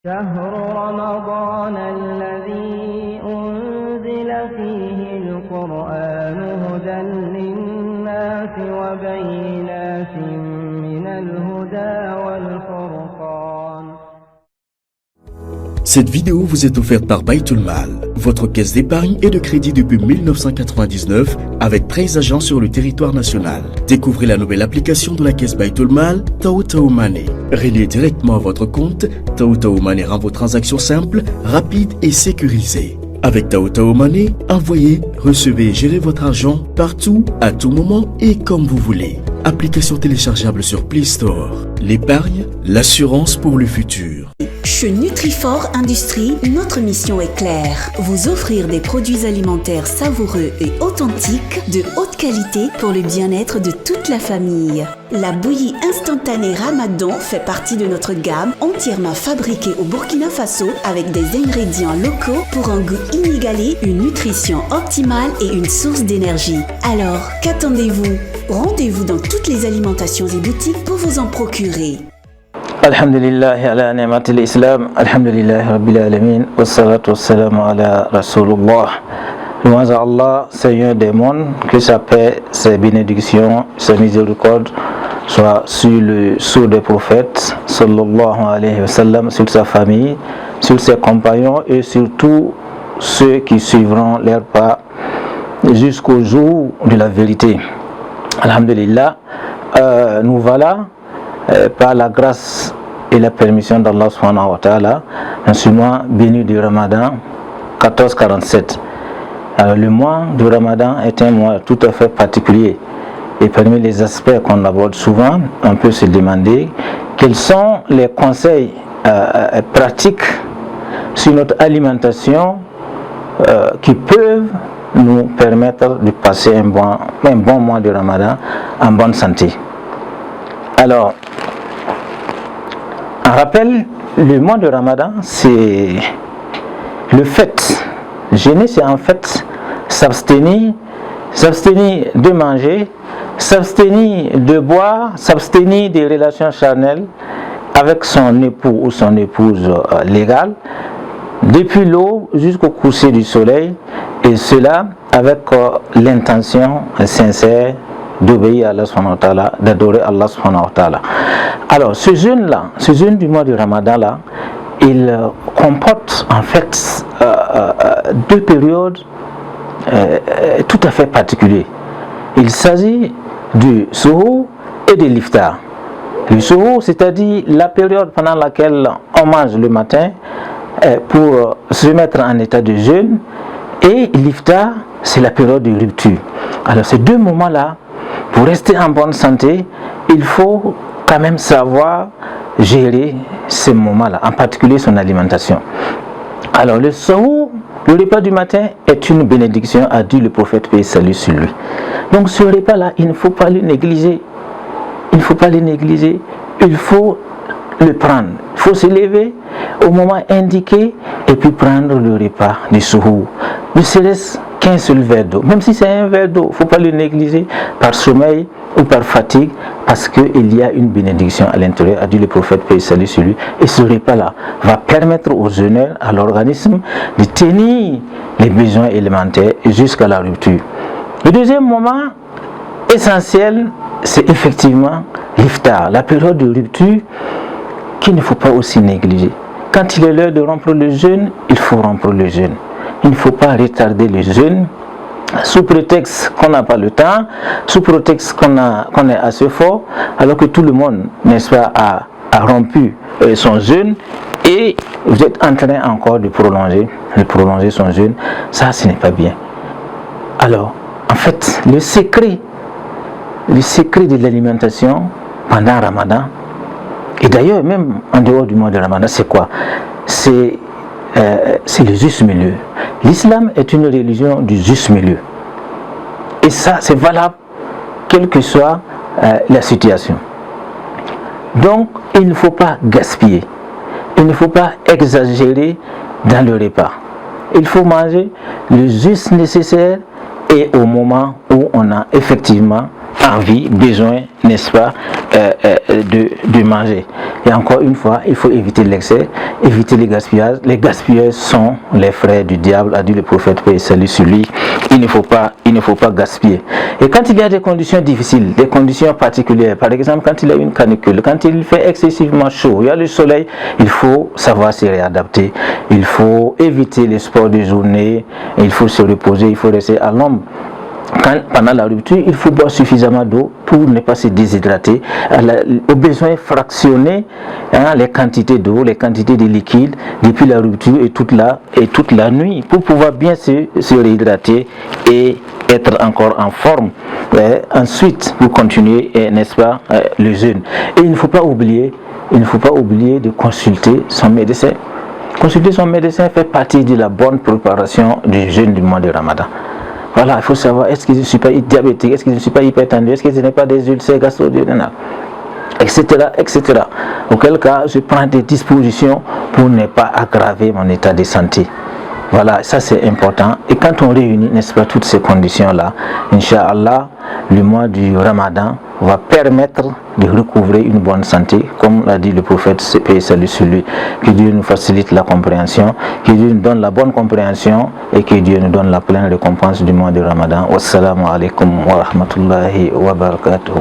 شهر رمضان الذي أنزل فيه القرآن هدى للناس وبينات من الهدى والفرقان. Cette vidéo vous est offerte par Baytul Mal, votre caisse d'épargne et de crédit depuis 1999 avec 13 agents sur le territoire national. Découvrez la nouvelle application de la caisse Baytul Mal, Taotao Money. Relié directement à votre compte, Taotao Money rend vos transactions simples, rapides et sécurisées. Avec Taotao Money, envoyez, recevez et gérez votre argent partout, à tout moment et comme vous voulez. Application téléchargeable sur Play Store. L'épargne, l'assurance pour le futur. Chez Nutrifort Industrie, notre mission est claire. Vous offrir des produits alimentaires savoureux et authentiques, de haute qualité pour le bien-être de toute la famille. La bouillie instantanée Ramadan fait partie de notre gamme, entièrement fabriquée au Burkina Faso avec des ingrédients locaux pour un goût inégalé, une nutrition optimale et une source d'énergie. Alors, qu'attendez-vous? Rendez-vous dans toutes les alimentations et boutiques pour vous en procurer. Alhamdulillah ala ni'matil islam, alhamdulillah rabbil alamin, wassalatu wassalamu ala rasulullah. Louange à Allah, Seigneur des mondes, que sa paix, ses bénédictions, sa miséricorde soient sur le sceau des prophètes, sallallahu alayhi wa sallam, sur sa famille, sur ses compagnons et sur tous ceux qui suivront leurs pas jusqu'au jour de la vérité. Alhamdulillah, nous voilà par la grâce et la permission d'Allah subhanahu wa ta'ala dans ce mois béni du Ramadan 1447. Alors, le mois du Ramadan est un mois tout à fait particulier et parmi les aspects qu'on aborde souvent, on peut se demander quels sont les conseils pratiques sur notre alimentation qui peuvent nous permettre de passer un bon mois de Ramadan en bonne santé. Alors, en rappel, le mois de Ramadan, c'est le fait. Jeûner, c'est en fait s'abstenir de manger, s'abstenir de boire, s'abstenir des relations charnelles avec son époux ou son épouse légale, depuis l'aube jusqu'au coucher du soleil, et cela avec l'intention sincère d'obéir à Allah subhanahu wa ta'ala, d'adorer Allah subhanahu wa ta'ala. Alors ce jeûne du mois du Ramadan là, il comporte en fait deux périodes tout à fait particulières. Il s'agit du suhour et de l'iftar. Le suhour, c'est-à-dire la période pendant laquelle on mange le matin pour se mettre en état de jeûne, et l'iftar, c'est la période de rupture. Alors ces deux moments-là, pour rester en bonne santé, il faut quand même savoir gérer ces moments-là, en particulier son alimentation. Alors le suhour, le repas du matin, est une bénédiction, a dit le prophète, paix et salut sur lui. Donc ce repas-là, il ne faut pas le négliger. Il ne faut pas le négliger. Il faut le prendre. Il faut se lever au moment indiqué et puis prendre le repas du suhour. Ne serait-ce qu'un seul verre d'eau. Même si c'est un verre d'eau, il ne faut pas le négliger par sommeil ou par fatigue, parce qu'il y a une bénédiction à l'intérieur, a dit le prophète, paix et salut sur lui. Et ce repas-là va permettre aux jeûneurs, à l'organisme, de tenir les besoins élémentaires jusqu'à la rupture. Le deuxième moment essentiel, c'est effectivement l'iftar, la période de rupture qu'il ne faut pas aussi négliger. Quand il est l'heure de rompre le jeûne, il faut rompre le jeûne. Il ne faut pas retarder le jeûne sous prétexte qu'on n'a pas le temps, sous prétexte qu'on est assez fort, alors que tout le monde, n'est-ce pas, a rompu son jeûne, et vous êtes en train encore de prolonger son jeûne. Ça, ce n'est pas bien. Alors, en fait, le secret de l'alimentation pendant Ramadan, et d'ailleurs même en dehors du mois de Ramadan, c'est quoi? C'est le juste milieu. L'islam est une religion du juste milieu. Et ça, c'est valable quelle que soit la situation. Donc, il ne faut pas gaspiller. Il ne faut pas exagérer dans le repas. Il faut manger le juste nécessaire et au moment où on a effectivement envie, besoin, n'est-ce pas, de manger. Et encore une fois, il faut éviter l'excès, éviter les gaspillages. Les gaspillages sont les frères du diable, a dit le prophète, paix et salut sur lui. Il ne faut pas gaspiller. Et quand il y a des conditions difficiles, des conditions particulières, par exemple quand il y a une canicule, quand il fait excessivement chaud, il y a le soleil, il faut savoir se réadapter. Il faut éviter les sports de journée, il faut se reposer, il faut rester à l'ombre. Pendant la rupture, il faut boire suffisamment d'eau pour ne pas se déshydrater. Au besoin fractionner les quantités d'eau, les quantités de liquide depuis la rupture et toute la nuit pour pouvoir bien se réhydrater et être encore en forme. Ensuite, pour continuer, n'est-ce pas, le jeûne. Et il ne faut pas oublier de consulter son médecin. Consulter son médecin fait partie de la bonne préparation du jeûne du mois de Ramadan. Voilà, il faut savoir, est-ce que je ne suis pas diabétique, est-ce que je ne suis pas hypertendu, est-ce que ce n'est pas des ulcères gastro-duodénales, etc., etc. Auquel cas, je prends des dispositions pour ne pas aggraver mon état de santé. Voilà, ça c'est important. Et quand on réunit, n'est-ce pas, toutes ces conditions-là, Inch'Allah, le mois du Ramadan va permettre de recouvrer une bonne santé, comme l'a dit le prophète, paix et salut sur lui. Que Dieu nous facilite la compréhension, que Dieu nous donne la bonne compréhension et que Dieu nous donne la pleine récompense du mois du Ramadan. Wassalamu alaikum wa rahmatullahi wa barakatuh.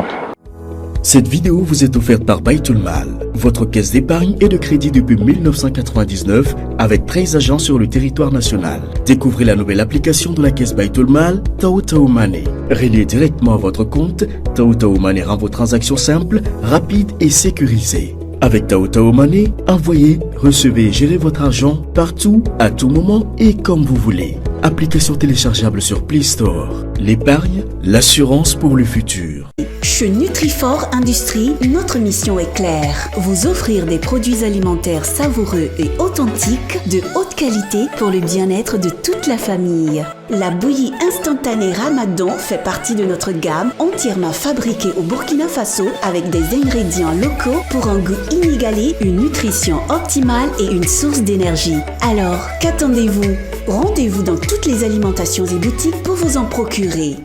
Cette vidéo vous est offerte par Baytul Mal, votre caisse d'épargne et de crédit depuis 1999 avec 13 agents sur le territoire national. Découvrez la nouvelle application de la caisse Baytul Mal, Tao Tao Money. Reliée directement à votre compte, Tao Tao Money rend vos transactions simples, rapides et sécurisées. Avec Tao Tao Money, envoyez, recevez et gérez votre argent partout, à tout moment et comme vous voulez. Application téléchargeable sur Play Store. L'épargne, l'assurance pour le futur. Chez Nutrifort Industrie, notre mission est claire. Vous offrir des produits alimentaires savoureux et authentiques de haute qualité pour le bien-être de toute la famille. La bouillie instantanée Ramadan fait partie de notre gamme entièrement fabriquée au Burkina Faso avec des ingrédients locaux pour un goût inégalé, une nutrition optimale et une source d'énergie. Alors, qu'attendez-vous? Rendez-vous dans toutes les alimentations et boutiques pour vous en procurer.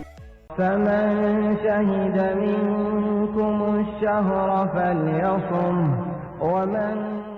فمن شهد منكم الشهر فليصم ومن